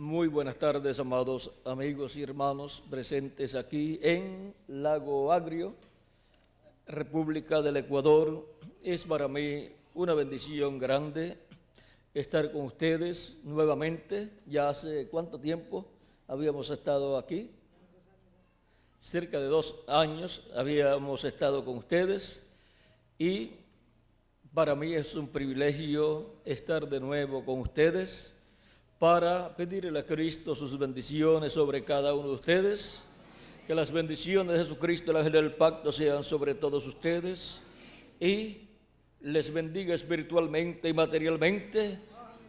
Muy buenas tardes, amados amigos y hermanos presentes aquí en Lago Agrio, República del Ecuador. Es para mí una bendición grande estar con ustedes nuevamente. Ya hace ¿cuánto tiempo habíamos estado aquí? Cerca de 2 años habíamos estado con ustedes y para mí es un privilegio estar de nuevo con ustedes para pedirle a Cristo sus bendiciones sobre cada uno de ustedes, que las bendiciones de Jesucristo, el ángel del pacto, sean sobre todos ustedes y les bendiga espiritualmente y materialmente,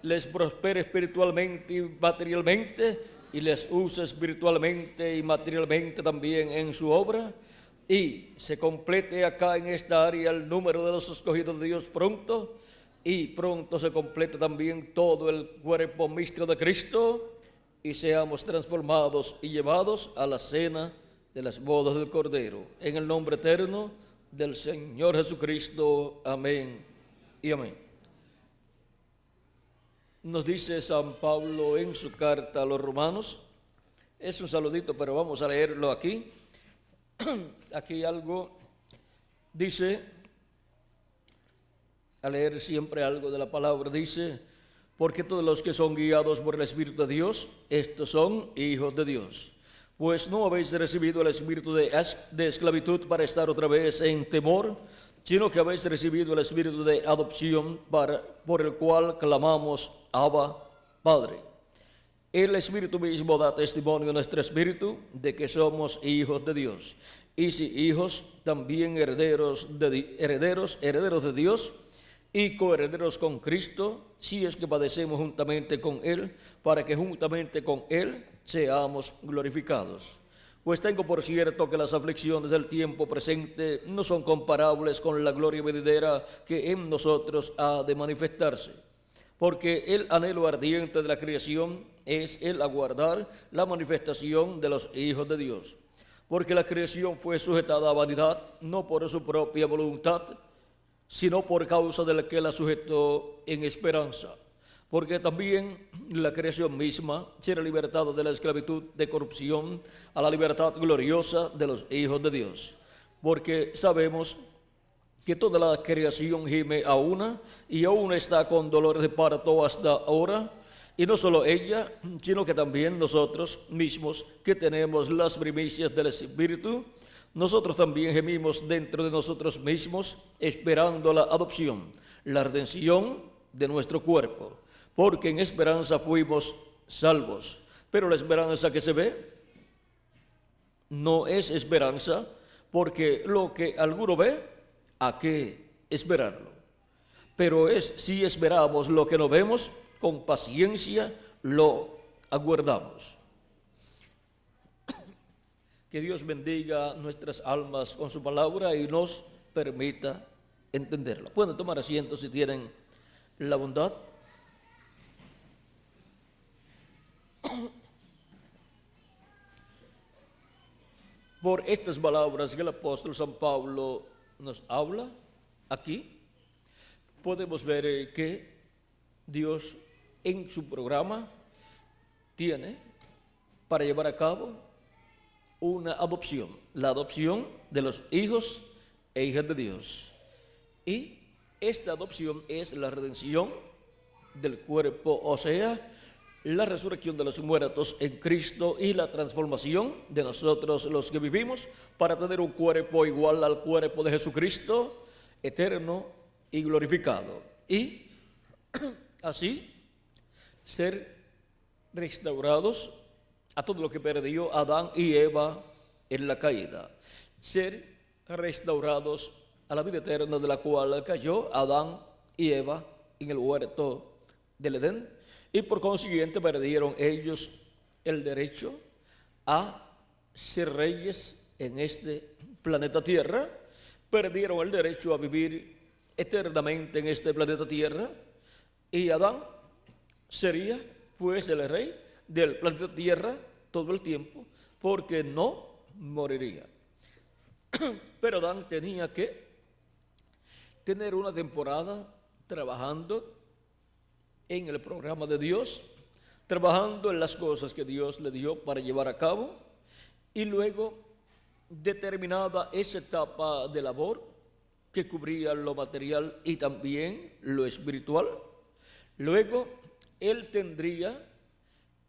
les prospere espiritualmente y materialmente y les use espiritualmente y materialmente también en su obra y se complete acá en esta área el número de los escogidos de Dios pronto. Y pronto se complete también todo el cuerpo místico de Cristo y seamos transformados y llevados a la cena de las bodas del Cordero. En el nombre eterno del Señor Jesucristo. Amén y amén. Nos dice San Pablo en su carta a los romanos, es un saludito, pero vamos a leerlo aquí. Aquí algo dice, a leer siempre algo de la palabra, dice, porque todos los que son guiados por el Espíritu de Dios, estos son hijos de Dios. Pues no habéis recibido el espíritu de esclavitud para estar otra vez en temor, sino que habéis recibido el espíritu de adopción por el cual clamamos, Abba, Padre. El Espíritu mismo da testimonio a nuestro espíritu de que somos hijos de Dios. Y si hijos, también herederos de Dios, y coherederos con Cristo, si es que padecemos juntamente con Él, para que juntamente con Él seamos glorificados. Pues tengo por cierto que las aflicciones del tiempo presente no son comparables con la gloria venidera que en nosotros ha de manifestarse. Porque el anhelo ardiente de la creación es el aguardar la manifestación de los hijos de Dios. Porque la creación fue sujetada a vanidad, no por su propia voluntad, sino por causa del que la sujetó en esperanza. Porque también la creación misma será libertada de la esclavitud de corrupción a la libertad gloriosa de los hijos de Dios. Porque sabemos que toda la creación gime a una y aún está con dolores de parto hasta ahora. Y no solo ella, sino que también nosotros mismos que tenemos las primicias del Espíritu, nosotros también gemimos dentro de nosotros mismos, esperando la adopción, la redención de nuestro cuerpo, porque en esperanza fuimos salvos. Pero la esperanza que se ve no es esperanza, porque lo que alguno ve, ¿a qué esperarlo? Pero si esperamos lo que no vemos, con paciencia lo aguardamos. Que Dios bendiga nuestras almas con su palabra y nos permita entenderla. Pueden tomar asiento si tienen la bondad. Por estas palabras que el apóstol San Pablo nos habla aquí, podemos ver que Dios en su programa tiene para llevar a cabo una adopción, la adopción de los hijos e hijas de Dios. Y esta adopción es la redención del cuerpo, o sea, la resurrección de los muertos en Cristo y la transformación de nosotros los que vivimos para tener un cuerpo igual al cuerpo de Jesucristo, eterno y glorificado. Y así ser restaurados a todo lo que perdió Adán y Eva en la caída, ser restaurados a la vida eterna de la cual cayó Adán y Eva en el huerto del Edén, y por consiguiente perdieron ellos el derecho a ser reyes en este planeta Tierra, perdieron el derecho a vivir eternamente en este planeta Tierra, y Adán sería pues el rey del planeta Tierra todo el tiempo, porque no moriría. Pero Adán tenía que tener una temporada trabajando en el programa de Dios, trabajando en las cosas que Dios le dio para llevar a cabo, y luego, determinada esa etapa de labor que cubría lo material y también lo espiritual, luego él tendría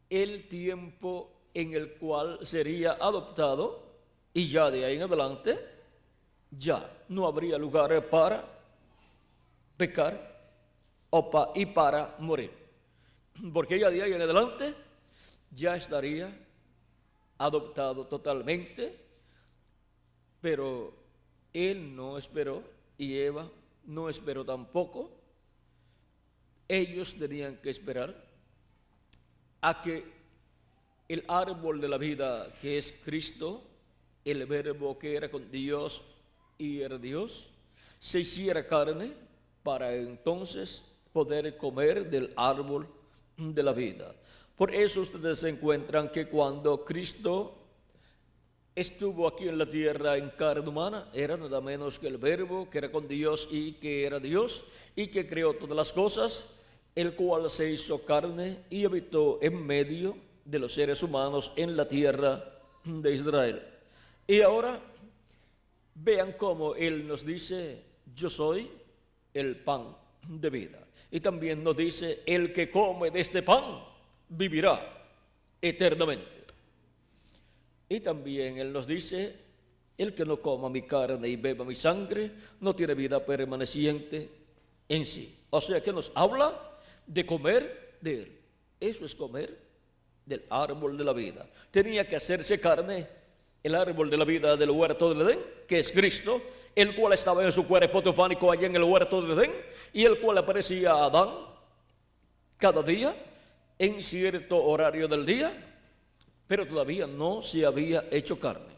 el tiempo en el cual sería adoptado, y ya de ahí en adelante ya no habría lugar para pecar y para morir, porque ya de ahí en adelante ya estaría adoptado totalmente. Pero él no esperó y Eva no esperó tampoco. Ellos tenían que esperar a que el árbol de la vida, que es Cristo, el verbo que era con Dios y era Dios, se hiciera carne para entonces poder comer del árbol de la vida. Por eso ustedes se encuentran que cuando Cristo estuvo aquí en la tierra en carne humana, era nada menos que el verbo que era con Dios y que era Dios y que creó todas las cosas, el cual se hizo carne y habitó en medio de los seres humanos en la tierra de Israel. Y ahora vean cómo Él nos dice: yo soy el pan de vida. Y también nos dice: el que come de este pan vivirá eternamente. Y también Él nos dice: el que no coma mi carne y beba mi sangre no tiene vida permaneciente en sí. O sea que nos habla de comer de Él. Eso es comer del árbol de la vida. Tenía que hacerse carne el árbol de la vida del huerto del Edén, que es Cristo, el cual estaba en su cuerpo teofánico allá en el huerto del Edén, y el cual aparecía a Adán cada día en cierto horario del día, pero todavía no se había hecho carne.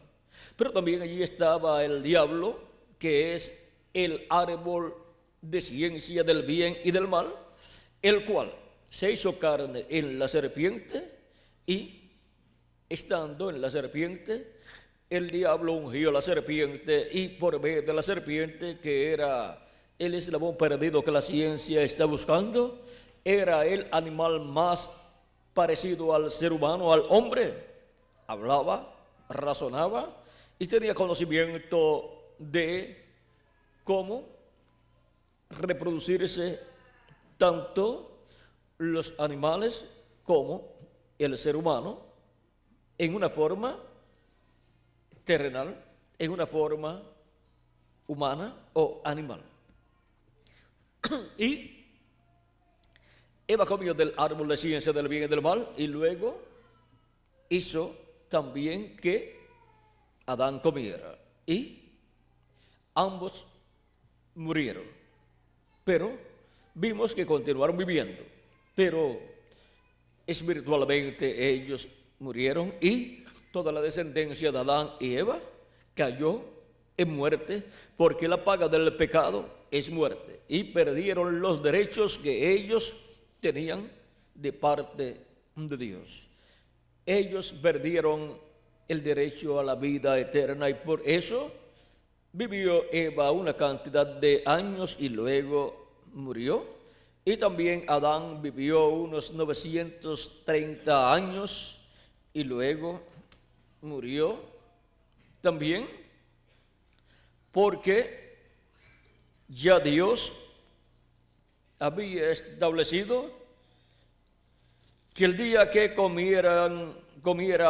Pero también allí estaba el diablo, que es el árbol de ciencia del bien y del mal, el cual se hizo carne en la serpiente, y estando en la serpiente, el diablo ungió a la serpiente, y por medio de la serpiente, que era el eslabón perdido que la ciencia está buscando, era el animal más parecido al ser humano, al hombre. Hablaba, razonaba y tenía conocimiento de cómo reproducirse tanto los animales como el ser humano en una forma terrenal, en una forma humana o animal. Y Eva comió del árbol de ciencia del bien y del mal, y luego hizo también que Adán comiera, y ambos murieron. Pero vimos que continuaron viviendo, pero espiritualmente ellos murieron, y toda la descendencia de Adán y Eva cayó en muerte, porque la paga del pecado es muerte, y perdieron los derechos que ellos tenían de parte de Dios. Ellos perdieron el derecho a la vida eterna, y por eso vivió Eva una cantidad de años y luego murió. Y también Adán vivió unos 930 años y luego murió también, porque ya Dios había establecido que el día que comiera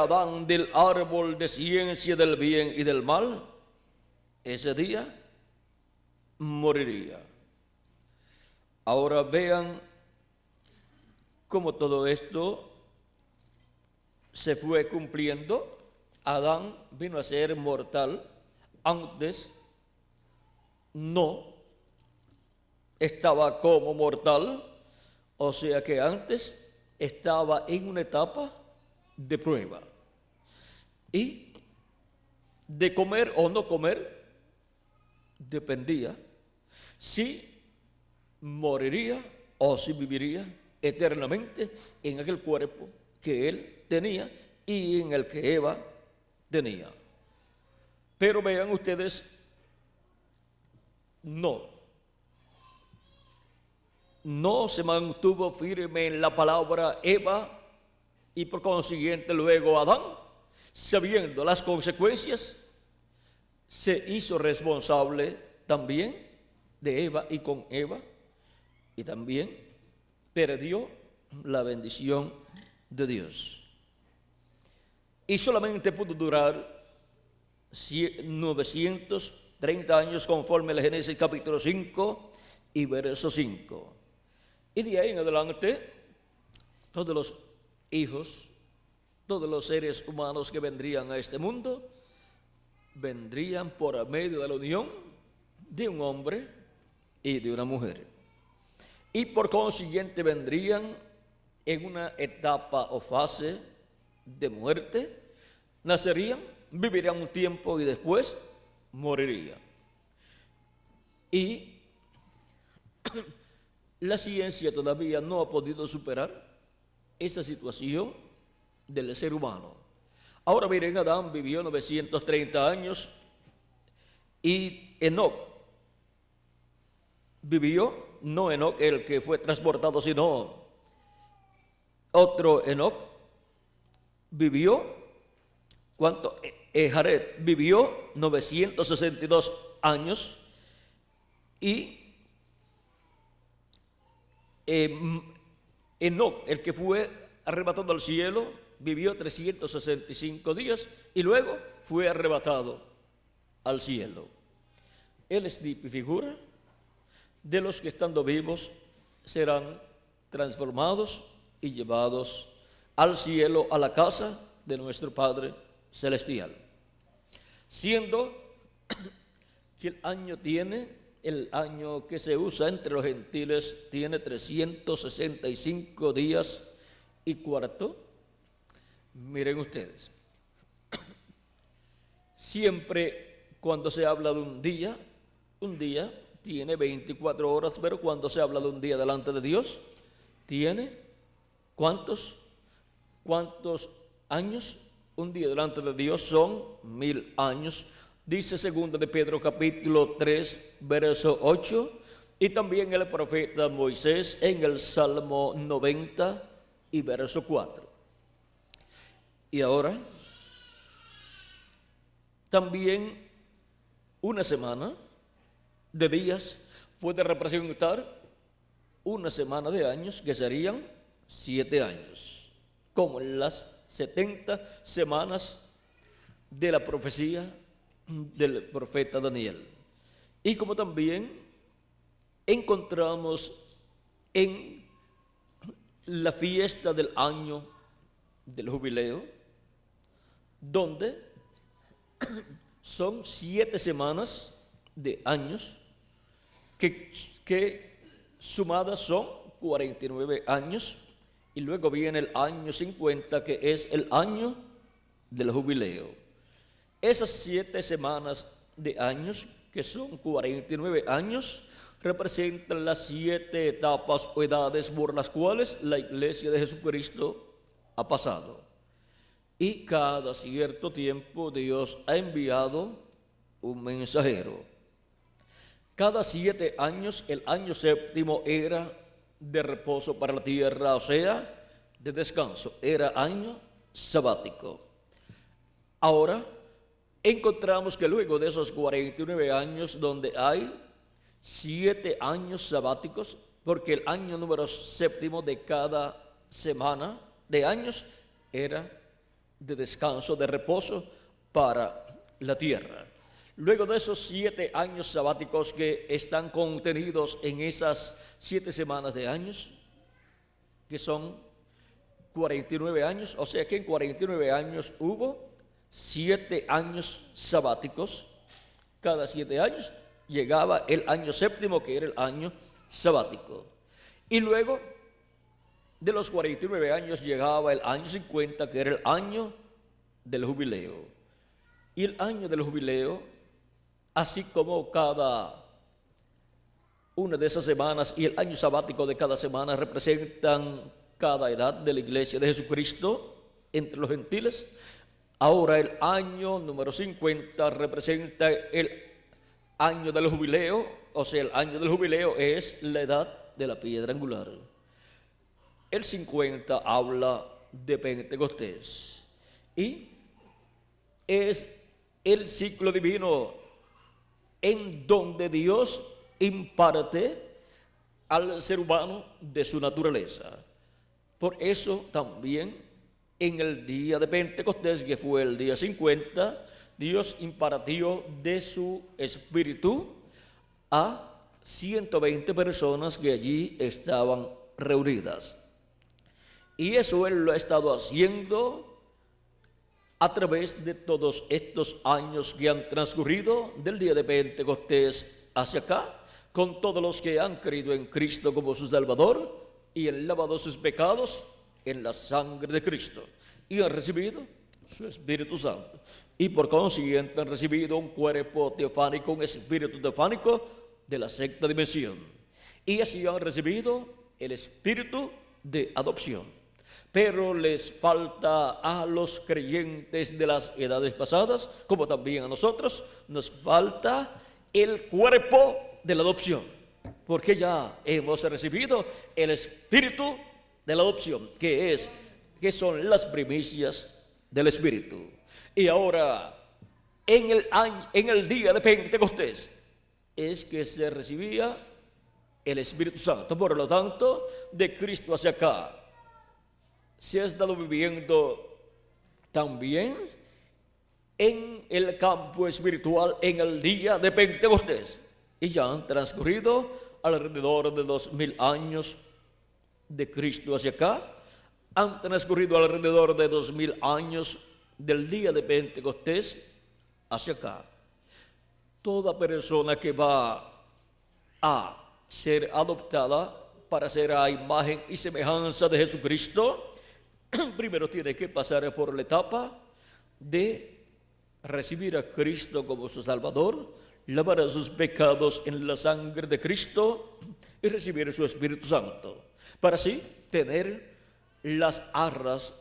Adán del árbol de ciencia del bien y del mal, ese día moriría. Ahora vean cómo todo esto se fue cumpliendo. Adán vino a ser mortal, antes no estaba como mortal, o sea que antes estaba en una etapa de prueba, y de comer o no comer dependía si moriría o si viviría eternamente en aquel cuerpo que él tenía y en el que Eva tenía. Pero vean ustedes, no se mantuvo firme en la palabra Eva Y por consiguiente luego Adán, sabiendo las consecuencias, se hizo responsable también de Eva y con Eva, y también perdió la bendición de Dios. Y solamente pudo durar 930 años conforme a Génesis capítulo 5 y verso 5. Y de ahí en adelante, todos los hijos, todos los seres humanos que vendrían a este mundo, vendrían por medio de la unión de un hombre y de una mujer. Y por consiguiente vendrían en una etapa o fase de muerte, nacerían, vivirían un tiempo y después morirían. Y la ciencia todavía no ha podido superar esa situación del ser humano. Ahora miren, Adán vivió 930 años y Enoc vivió, no Enoc el que fue transportado, sino otro Enoc vivió, ¿cuánto? Jared vivió 962 años y Enoc, el que fue arrebatado al cielo, vivió 365 días y luego fue arrebatado al cielo. Él es tipo y figura de los que estando vivos serán transformados y llevados al cielo, a la casa de nuestro Padre Celestial. Siendo que el año que se usa entre los gentiles tiene 365 días y cuarto. Miren ustedes, siempre cuando se habla de un día tiene 24 horas, pero cuando se habla de un día delante de Dios, tiene ¿cuántos años? Un día delante de Dios son 1000 años. Dice segundo de Pedro capítulo 3, verso 8, y también el profeta Moisés en el Salmo 90 y verso 4. Y ahora, también una semana de días puede representar una semana de años, que serían 7 años, como en las 70 semanas de la profecía del profeta Daniel. Y como también encontramos en la fiesta del año del jubileo, donde son 7 semanas de años que sumadas son 49 años, y luego viene el año 50, que es el año del jubileo. Esas 7 semanas de años, que son 49 años, representan las 7 etapas o edades por las cuales la Iglesia de Jesucristo ha pasado. Y cada cierto tiempo Dios ha enviado un mensajero. Cada 7 años, el año séptimo era de reposo para la tierra, o sea, de descanso, era año sabático. Ahora encontramos que luego de esos 49 años, donde hay 7 años sabáticos, porque el año número séptimo de cada semana de años era de descanso, de reposo para la tierra. Luego de esos 7 años sabáticos que están contenidos en esas 7 semanas de años, que son 49 años, o sea que en 49 años hubo 7 años sabáticos. Cada 7 años llegaba el año séptimo, que era el año sabático. Y luego de los 49 años llegaba el año 50, que era el año del jubileo. Y el año del jubileo, así como cada una de esas semanas y el año sabático de cada semana representan cada edad de la Iglesia de Jesucristo entre los gentiles, ahora el año número 50 representa el año del jubileo, o sea, el año del jubileo es la edad de la piedra angular. El 50 habla de Pentecostés. Y es el ciclo divino en donde Dios imparte al ser humano de su naturaleza. Por eso también en el día de Pentecostés, que fue el día 50, Dios impartió de su espíritu a 120 personas que allí estaban reunidas. Y eso Él lo ha estado haciendo a través de todos estos años que han transcurrido del día de Pentecostés hacia acá, con todos los que han creído en Cristo como su Salvador y han lavado sus pecados en la sangre de Cristo y han recibido su Espíritu Santo. Y por consiguiente han recibido un cuerpo teofánico, un espíritu teofánico de la sexta dimensión. Y así han recibido el espíritu de adopción. Pero les falta a los creyentes de las edades pasadas, como también a nosotros, nos falta el cuerpo de la adopción, porque ya hemos recibido el espíritu de la adopción, que son las primicias del Espíritu. Y ahora, en el día de Pentecostés, es que se recibía el Espíritu Santo. Por lo tanto, de Cristo hacia acá, se ha estado viviendo también en el campo espiritual en el día de Pentecostés. Y ya han transcurrido alrededor de 2000 años de Cristo hacia acá. Han transcurrido alrededor de 2000 años del día de Pentecostés hacia acá. Toda persona que va a ser adoptada para ser a imagen y semejanza de Jesucristo, primero tiene que pasar por la etapa de recibir a Cristo como su Salvador, lavar sus pecados en la sangre de Cristo y recibir su Espíritu Santo, para así tener las arras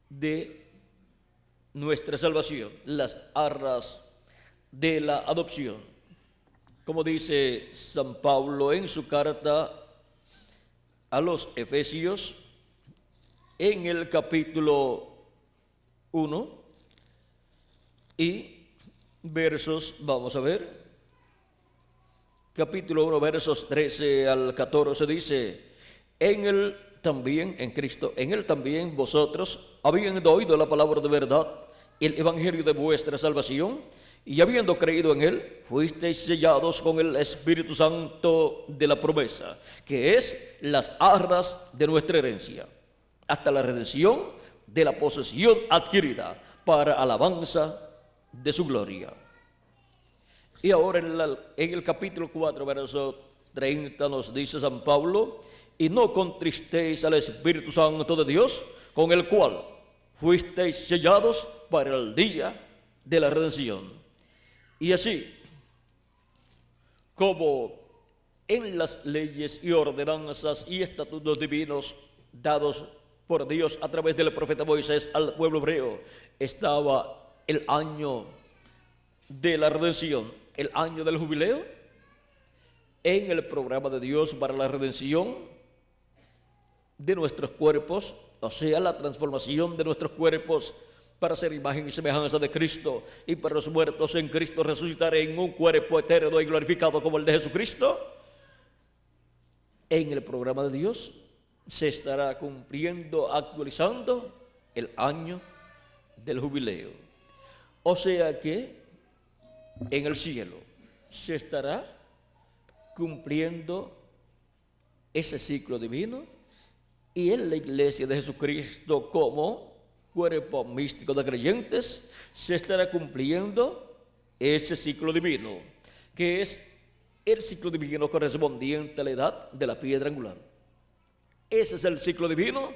de nuestra salvación, las arras de la adopción. Como dice San Pablo en su carta a los Efesios, en el capítulo 1 y versos, vamos a ver, capítulo 1, versos 13 al 14, dice: en él también, en Cristo, en él también vosotros, habiendo oído la palabra de verdad, el evangelio de vuestra salvación, y habiendo creído en él, fuisteis sellados con el Espíritu Santo de la promesa, que es las arras de nuestra herencia, hasta la redención de la posesión adquirida para alabanza de su gloria. Y ahora en el capítulo 4, verso 30 nos dice San Pablo: y no contristéis al Espíritu Santo de Dios, con el cual fuisteis sellados para el día de la redención. Y así como en las leyes y ordenanzas y estatutos divinos dados por Dios a través del profeta Moisés al pueblo hebreo estaba el año de la redención, el año del jubileo, en el programa de Dios para la redención de nuestros cuerpos, o sea, la transformación de nuestros cuerpos para ser imagen y semejanza de Cristo, y para los muertos en Cristo resucitar en un cuerpo eterno y glorificado como el de Jesucristo. En el programa de Dios se estará cumpliendo, actualizando el año del jubileo. O sea que en el cielo se estará cumpliendo ese ciclo divino, y en la iglesia de Jesucristo como cuerpo místico de creyentes se estará cumpliendo ese ciclo divino, que es el ciclo divino correspondiente a la edad de la piedra angular. Ese es el ciclo divino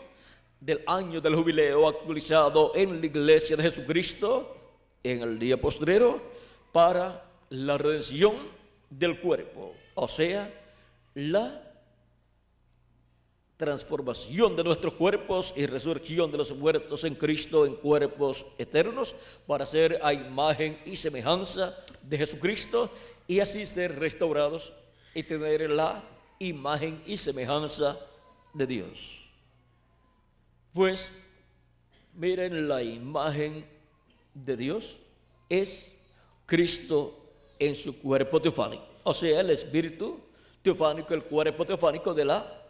del año del jubileo actualizado en la iglesia de Jesucristo en el día postrero para la redención del cuerpo, o sea, la transformación de nuestros cuerpos y resurrección de los muertos en Cristo en cuerpos eternos para ser a imagen y semejanza de Jesucristo y así ser restaurados y tener la imagen y semejanza de Dios. Pues Miren, la imagen de Dios es Cristo en su cuerpo teofánico, o sea, el espíritu teofánico, el cuerpo teofánico de la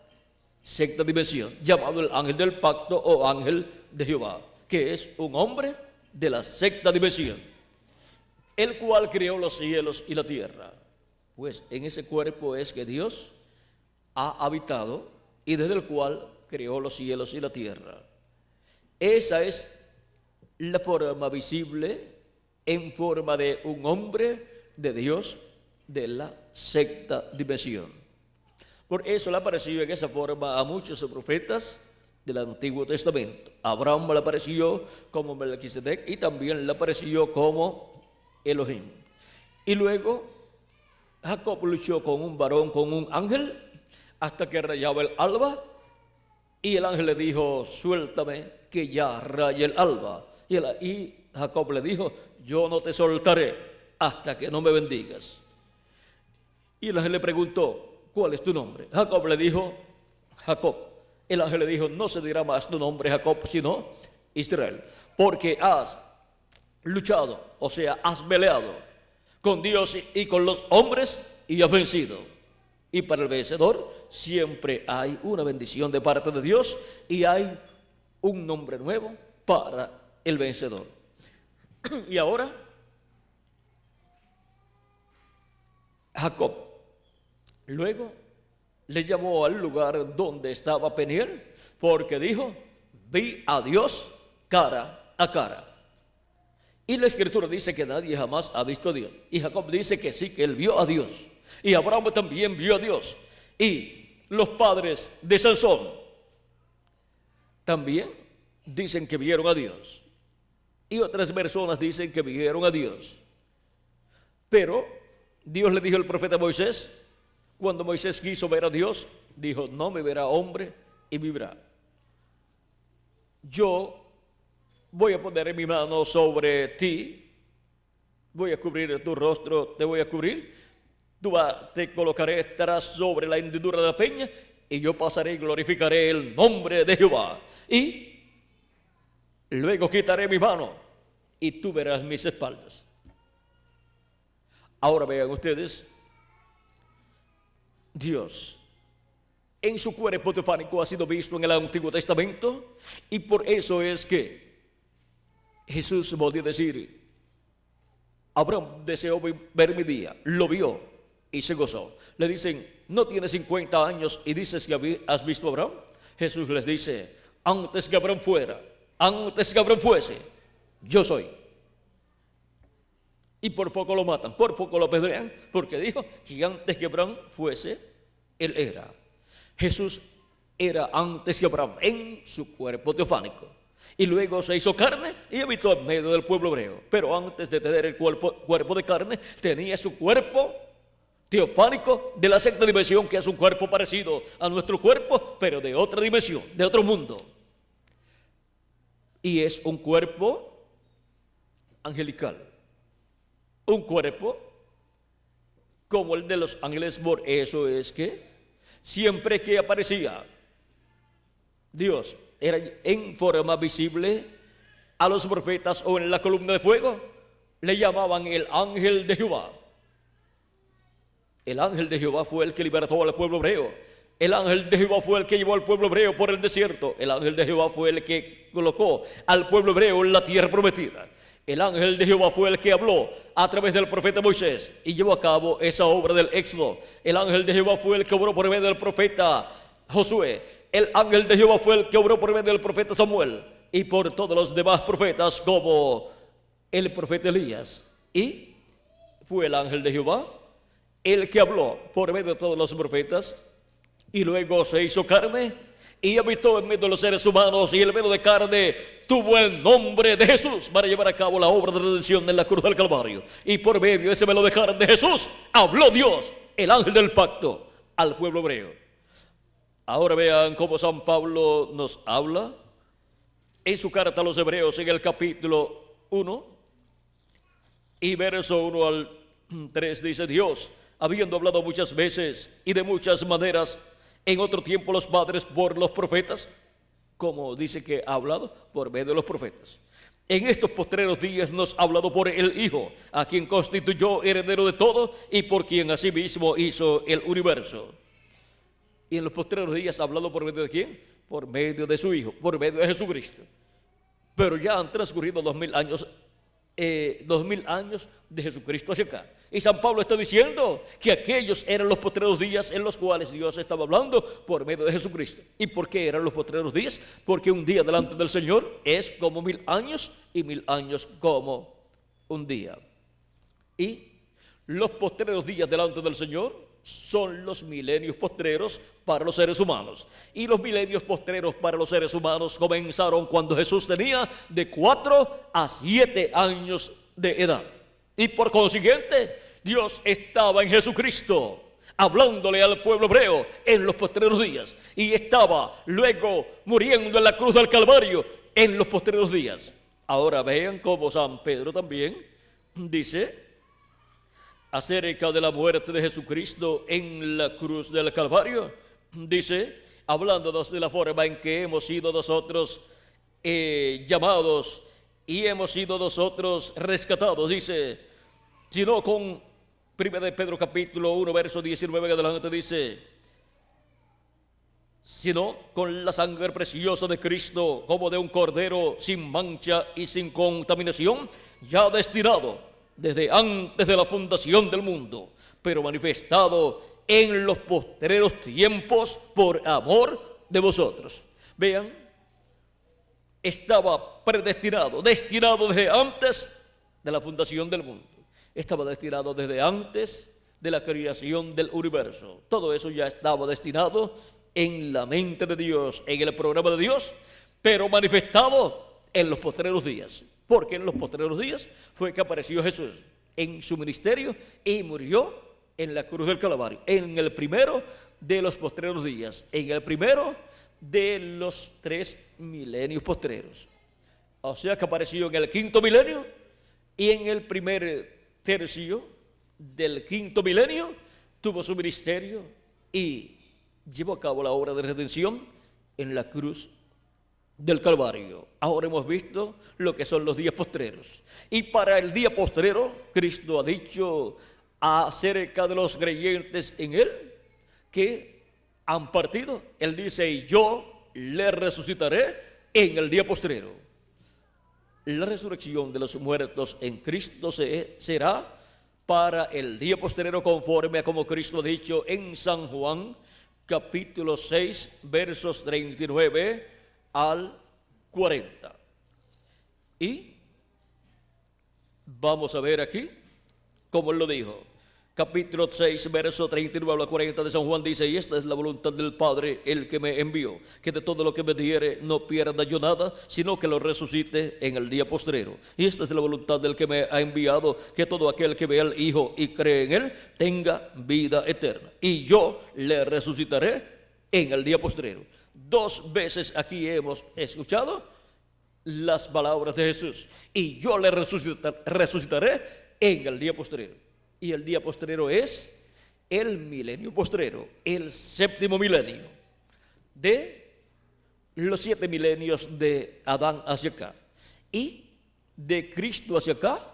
sexta dimensión, llamado el ángel del pacto o ángel de Jehová, que es un hombre de la sexta dimensión, el cual creó los cielos y la tierra. Pues en ese cuerpo es que Dios ha habitado y desde el cual creó los cielos y la tierra. Esa es la forma visible en forma de un hombre de Dios de la sexta dimensión. Por eso le apareció en esa forma a muchos profetas del Antiguo Testamento. A Abraham le apareció como Melquisedec y también le apareció como Elohim. Y luego Jacob luchó con un varón, con un ángel, hasta que rayaba el alba, y el ángel le dijo: suéltame, que ya raya el alba. Y Jacob le dijo: yo no te soltaré hasta que no me bendigas. Y el ángel le preguntó: ¿cuál es tu nombre? Jacob le dijo: Jacob. El ángel le dijo: no se dirá más tu nombre Jacob, sino Israel, porque has luchado, o sea, has peleado con Dios y con los hombres y has vencido. Y para el vencedor siempre hay una bendición de parte de Dios y hay un nombre nuevo para el vencedor. Y ahora Jacob luego le llamó al lugar donde estaba Peniel, porque dijo: vi a Dios cara a cara. Y la escritura dice que nadie jamás ha visto a Dios. Y Jacob dice que sí, que él vio a Dios. Y Abraham también vio a Dios. Y los padres de Sansón también dicen que vieron a Dios. Y otras personas dicen que vieron a Dios. Pero Dios le dijo al profeta Moisés, cuando Moisés quiso ver a Dios, dijo: no me verá hombre y vivirá. Yo voy a poner mi mano sobre ti, voy a cubrir tu rostro, te voy a cubrir, te colocaré, estarás sobre la hendidura de la peña, y yo pasaré y glorificaré el nombre de Jehová. Y luego quitaré mi mano y tú verás mis espaldas. Ahora vean ustedes, Dios en su cuerpo teofánico ha sido visto en el Antiguo Testamento, y por eso es que Jesús podía decir: Abraham deseó ver mi día, lo vio y se gozó. Le dicen: no tiene 50 años y dices que has visto a Abraham. Jesús les dice: antes que Abraham fuese, yo soy. Y por poco lo matan, por poco lo apedrean, porque dijo que antes que Abraham fuese, él era. Jesús era antes que Abraham en su cuerpo teofánico. Y luego se hizo carne y habitó en medio del pueblo hebreo. Pero antes de tener el cuerpo de carne, tenía su cuerpo teofánico de la sexta dimensión, que es un cuerpo parecido a nuestro cuerpo, pero de otra dimensión, de otro mundo. Y es un cuerpo angelical, un cuerpo como el de los ángeles. Por eso es que siempre que aparecía Dios, era en forma visible a los profetas o en la columna de fuego, le llamaban el ángel de Jehová. El ángel de Jehová fue el que libertó al pueblo hebreo. El ángel de Jehová fue el que llevó al pueblo hebreo por el desierto. El ángel de Jehová fue el que colocó al pueblo hebreo en la tierra prometida. El ángel de Jehová fue el que habló a través del profeta Moisés y llevó a cabo esa obra del Éxodo. El ángel de Jehová fue el que obró por medio del profeta Josué. El ángel de Jehová fue el que obró por medio del profeta Samuel y por todos los demás profetas, como el profeta Elías. Y fue el ángel de Jehová el que habló por medio de todos los profetas, y luego se hizo carne y habitó en medio de los seres humanos, y el velo de carne tuvo el nombre de Jesús para llevar a cabo la obra de redención en la cruz del Calvario. Y por medio de ese velo de carne de Jesús habló Dios, el ángel del pacto, al pueblo hebreo. Ahora vean cómo San Pablo nos habla en su carta a los Hebreos, en el capítulo 1 y verso 1 al 3, dice: Dios, habiendo hablado muchas veces y de muchas maneras en otro tiempo los padres por los profetas, como dice que ha hablado por medio de los profetas. En estos postreros días nos ha hablado por el Hijo, a quien constituyó heredero de todo y por quien asimismo hizo el universo. Y en los postreros días ha hablado por medio de ¿quién? Por medio de su Hijo, por medio de Jesucristo. Pero ya han transcurrido 2000 años, 2000 años de Jesucristo hacia acá. Y San Pablo está diciendo que aquellos eran los postreros días en los cuales Dios estaba hablando por medio de Jesucristo. ¿Y por qué eran los postreros días? Porque un día delante del Señor es como 1000 años y 1000 años como un día. Y los postreros días delante del Señor son los milenios postreros para los seres humanos. Y los milenios postreros para los seres humanos comenzaron cuando Jesús tenía de 4 a 7 años de edad. Y por consiguiente, Dios estaba en Jesucristo, hablándole al pueblo hebreo en los postreros días. Y estaba luego muriendo en la cruz del Calvario en los postreros días. Ahora vean cómo San Pedro también dice acerca de la muerte de Jesucristo en la cruz del Calvario. Dice, hablándonos de la forma en que hemos sido nosotros llamados y hemos sido nosotros rescatados. Dice, sino con 1 de Pedro capítulo 1, verso 19 en adelante dice, sino con la sangre preciosa de Cristo, como de un cordero sin mancha y sin contaminación, ya destinado desde antes de la fundación del mundo, pero manifestado en los postreros tiempos por amor de vosotros. Vean, estaba predestinado, destinado desde antes de la fundación del mundo. Estaba destinado desde antes de la creación del universo. Todo eso ya estaba destinado en la mente de Dios, en el programa de Dios, pero manifestado en los postreros días. Porque en los postreros días fue que apareció Jesús en su ministerio y murió en la cruz del Calvario. En el primero de los postreros días, en el primero de los 3 milenios postreros. O sea que apareció en el 5.º milenio y en el primer tercio del 5.º milenio tuvo su ministerio y llevó a cabo la obra de redención en la cruz del Calvario. Ahora hemos visto lo que son los días postreros. Y para el día postrero, Cristo ha dicho acerca de los creyentes en Él que han partido. Él dice, y yo le resucitaré en el día postrero. La resurrección de los muertos en Cristo será para el día postrero, conforme a como Cristo ha dicho en San Juan, capítulo 6, versos 39 al 40. Y vamos a ver aquí cómo él lo dijo. Capítulo 6, verso 39 al 40 de San Juan dice, y esta es la voluntad del Padre, el que me envió, que de todo lo que me diere no pierda yo nada, sino que lo resucite en el día postrero. Y esta es la voluntad del que me ha enviado, que todo aquel que vea al Hijo y cree en Él, tenga vida eterna. Y yo le resucitaré en el día postrero. 2 veces aquí hemos escuchado las palabras de Jesús. Y yo le resucitaré en el día postrero. Y el día postrero es el milenio postrero, el 7.º milenio de los 7 milenios de Adán hacia acá. Y de Cristo hacia acá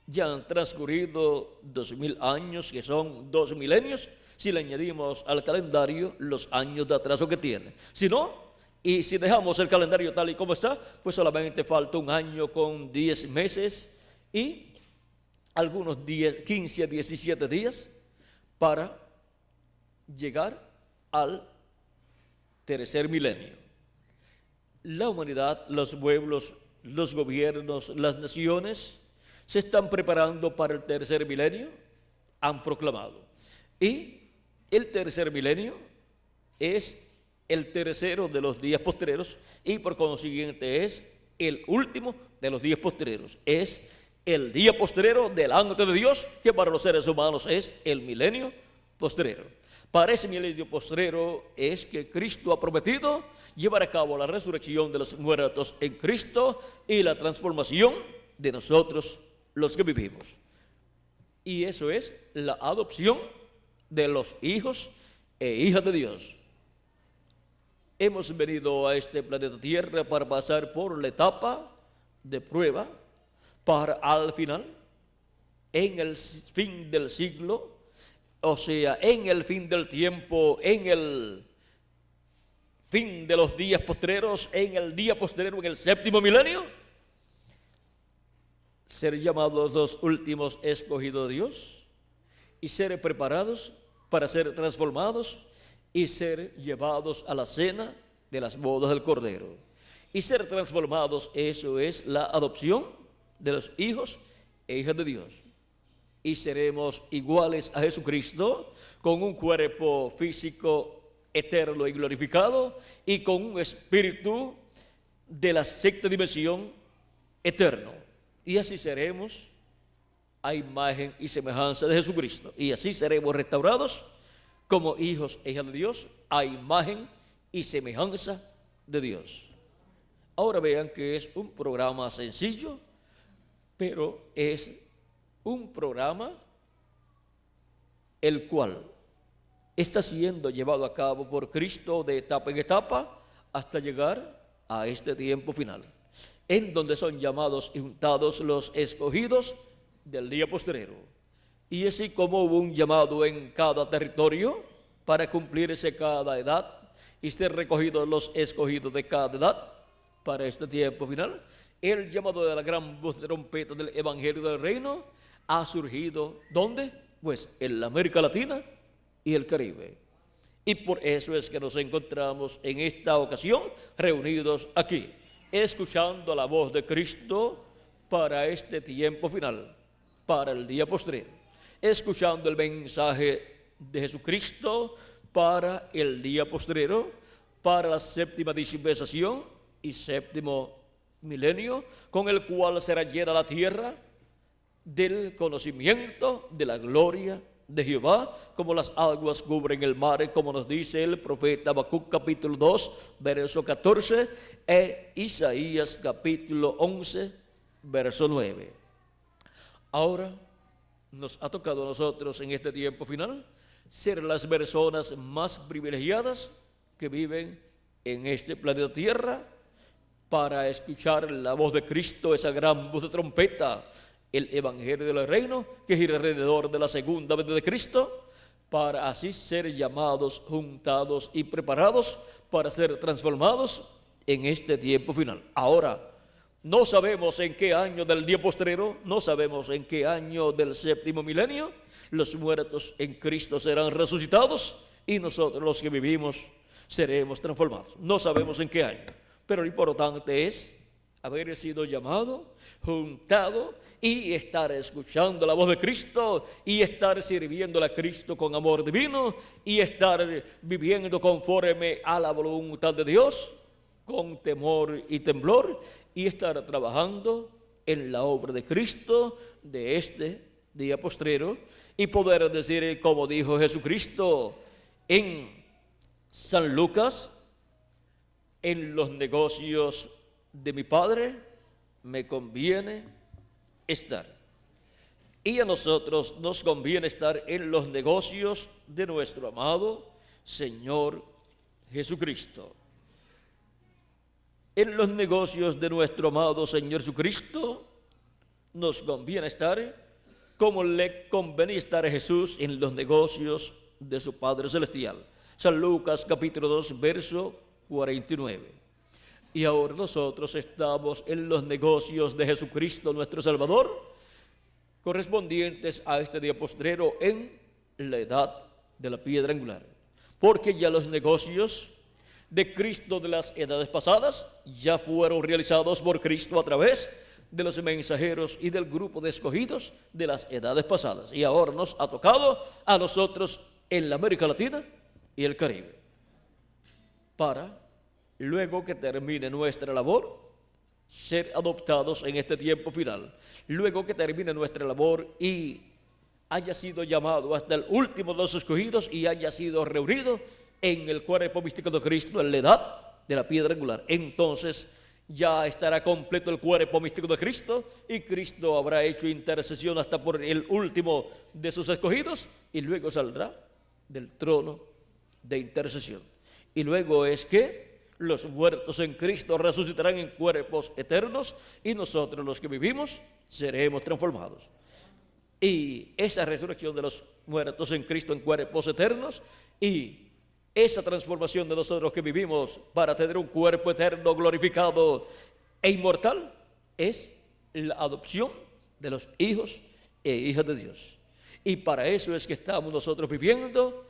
ya han transcurrido 2000 años, que son 2 milenios, si le añadimos al calendario los años de atraso que tiene. Si no, y si dejamos el calendario tal y como está, pues solamente falta 1 año con 10 meses y algunos 15 a 17 días para llegar al 3.º milenio. La humanidad, los pueblos, los gobiernos, las naciones se están preparando para el 3.º milenio, han proclamado. Y el 3.º milenio es el tercero de los días postreros y por consiguiente es el último de los días postreros. Es el día postrero delante de Dios, que para los seres humanos es el milenio postrero. Para ese milenio postrero es que Cristo ha prometido llevar a cabo la resurrección de los muertos en Cristo y la transformación de nosotros los que vivimos. Y eso es la adopción de los hijos e hijas de Dios. hemos venido a este planeta Tierra para pasar por la etapa de prueba, para al final, en el fin del siglo, o sea, en el fin del tiempo, en el fin de los días postreros, en el día postrero, en el séptimo milenio, ser llamados los últimos escogidos de Dios y ser preparados para ser transformados y ser llevados a la cena de las bodas del Cordero. Y ser transformados, eso es la adopción de los hijos e hijas de Dios. Y seremos iguales a Jesucristo, con un cuerpo físico eterno y glorificado, y con un espíritu de la sexta dimensión eterno. Y así seremos a imagen y semejanza de Jesucristo. Y así seremos restaurados como hijos e hijas de Dios, a imagen y semejanza de Dios. Ahora vean que es un programa sencillo, pero es un programa el cual está siendo llevado a cabo por Cristo de etapa en etapa hasta llegar a este tiempo final, en donde son llamados y juntados los escogidos del día postrero. Y así como hubo un llamado en cada territorio para cumplirse cada edad y ser recogidos los escogidos de cada edad para este tiempo final, el llamado de la gran voz de trompeta del Evangelio del Reino ha surgido, ¿dónde? Pues en la América Latina y el Caribe. Y por eso es que nos encontramos en esta ocasión reunidos aquí, escuchando la voz de Cristo para este tiempo final, para el día postrero, escuchando el mensaje de Jesucristo para el día postrero, para la séptima dispensación y séptimo milenio, con el cual será llena la tierra del conocimiento de la gloria de Jehová, como las aguas cubren el mar, como nos dice el profeta Habacuc capítulo 2, verso 14, e Isaías capítulo 11, verso 9. Ahora nos ha tocado a nosotros en este tiempo final ser las personas más privilegiadas que viven en este planeta Tierra para escuchar la voz de Cristo, esa gran voz de trompeta, el Evangelio del Reino que gira alrededor de la segunda venida de Cristo, para así ser llamados, juntados y preparados para ser transformados en este tiempo final. Ahora, no sabemos en qué año del día postrero, no sabemos en qué año del séptimo milenio, los muertos en Cristo serán resucitados y nosotros los que vivimos seremos transformados. No sabemos en qué año, pero lo importante es haber sido llamado, juntado y estar escuchando la voz de Cristo y estar sirviéndole a Cristo con amor divino y estar viviendo conforme a la voluntad de Dios con temor y temblor y estar trabajando en la obra de Cristo de este día postrero y poder decir, como dijo Jesucristo en San Lucas: en los negocios de mi Padre me conviene estar. Y a nosotros nos conviene estar en los negocios de nuestro amado Señor Jesucristo. En los negocios de nuestro amado Señor Jesucristo nos conviene estar como le convenía estar a Jesús en los negocios de su Padre Celestial. San Lucas capítulo 2, verso 49. Y ahora nosotros estamos en los negocios de Jesucristo nuestro Salvador, correspondientes a este día postrero en la edad de la piedra angular. Porque ya los negocios de Cristo de las edades pasadas ya fueron realizados por Cristo a través de los mensajeros y del grupo de escogidos de las edades pasadas. Y ahora nos ha tocado a nosotros en la América Latina y el Caribe, para luego que termine nuestra labor, ser adoptados en este tiempo final. Luego que termine nuestra labor y haya sido llamado hasta el último de los escogidos y haya sido reunido en el cuerpo místico de Cristo en la edad de la piedra angular, entonces ya estará completo el cuerpo místico de Cristo y Cristo habrá hecho intercesión hasta por el último de sus escogidos y luego saldrá del trono de intercesión. Y luego es que Los muertos en Cristo resucitarán en cuerpos eternos y nosotros los que vivimos seremos transformados. Y esa resurrección de los muertos en Cristo en cuerpos eternos y esa transformación de nosotros que vivimos para tener un cuerpo eterno, glorificado e inmortal, es la adopción de los hijos e hijas de Dios. Y para eso es que estamos nosotros viviendo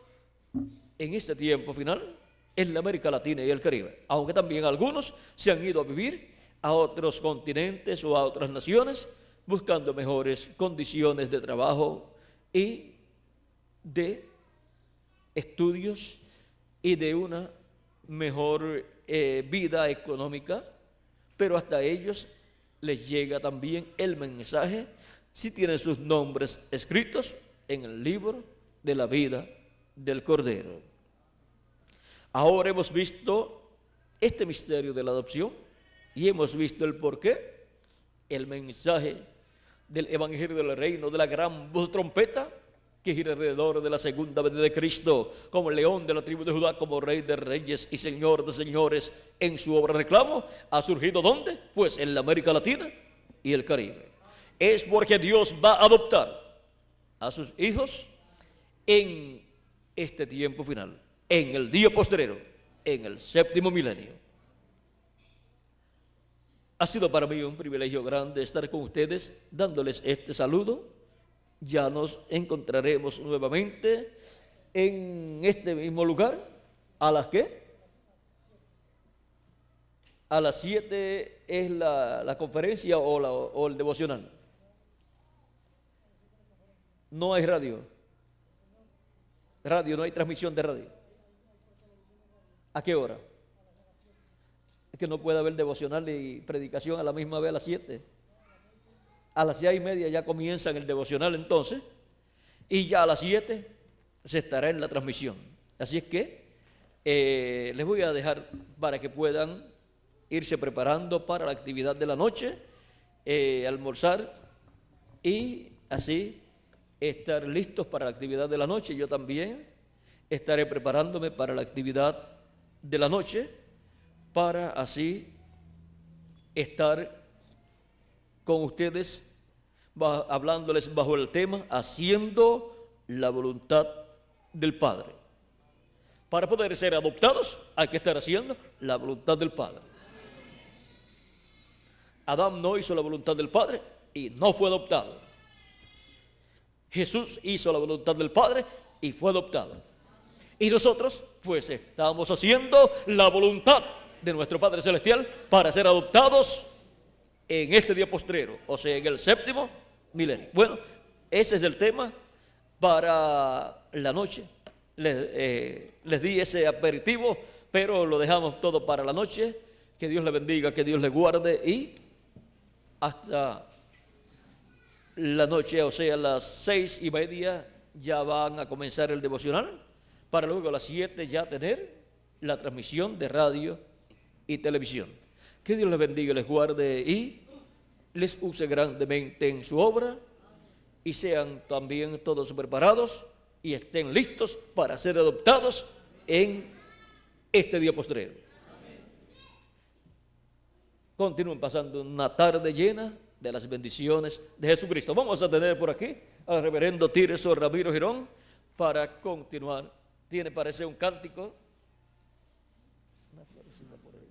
en este tiempo final en la América Latina y el Caribe, aunque también algunos se han ido a vivir a otros continentes o a otras naciones buscando mejores condiciones de trabajo y de estudios y de una mejor vida económica, pero hasta ellos les llega también el mensaje si tienen sus nombres escritos en el libro de la vida del Cordero. Ahora hemos visto este misterio de la adopción y hemos visto el porqué, el mensaje del Evangelio del Reino, de la gran voz de trompeta que gira alrededor de la segunda venida de Cristo, como el león de la tribu de Judá, como rey de reyes y señor de señores en su obra reclamo. ¿Ha surgido dónde? Pues en la América Latina y el Caribe. Es porque Dios va a adoptar a sus hijos en este tiempo final, en el día postrero, en el séptimo milenio. Ha sido para mí un privilegio grande estar con ustedes, dándoles este saludo. Ya nos encontraremos nuevamente en este mismo lugar. ¿A las qué? A las 7 es la conferencia o el devocional. No hay radio. No hay transmisión de radio. ¿A qué hora? Es que no puede haber devocional y predicación a la misma vez a las 7. A las 6:30 ya comienzan el devocional entonces, y ya a las 7 se estará en la transmisión. Así es que les voy a dejar para que puedan irse preparando para la actividad de la noche, almorzar y así estar listos para la actividad de la noche. Yo también estaré preparándome para la actividad de la noche, para así estar con ustedes hablándoles bajo el tema haciendo la voluntad del Padre. Para poder ser adoptados hay que estar haciendo la voluntad del Padre. Adán no hizo la voluntad del Padre y no fue adoptado. Jesús hizo la voluntad del Padre y fue adoptado. Y nosotros pues estamos haciendo la voluntad de nuestro Padre Celestial para ser adoptados en este día postrero, o sea, en el séptimo milenio. Bueno, ese es el tema para la noche. Les di ese aperitivo, pero lo dejamos todo para la noche. Que Dios le bendiga, que Dios le guarde y hasta la noche, o sea, a las 6:30 ya van a comenzar el devocional, para luego a las 7 ya tener la transmisión de radio y televisión. Que Dios les bendiga, les guarde y les use grandemente en su obra, y sean también todos preparados y estén listos para ser adoptados en este día postrero. Continúen pasando una tarde llena de las bendiciones de Jesucristo. Vamos a tener por aquí al reverendo Tirso Ramiro Girón para continuar. Tiene, parece, un cántico. Una florecita por ahí.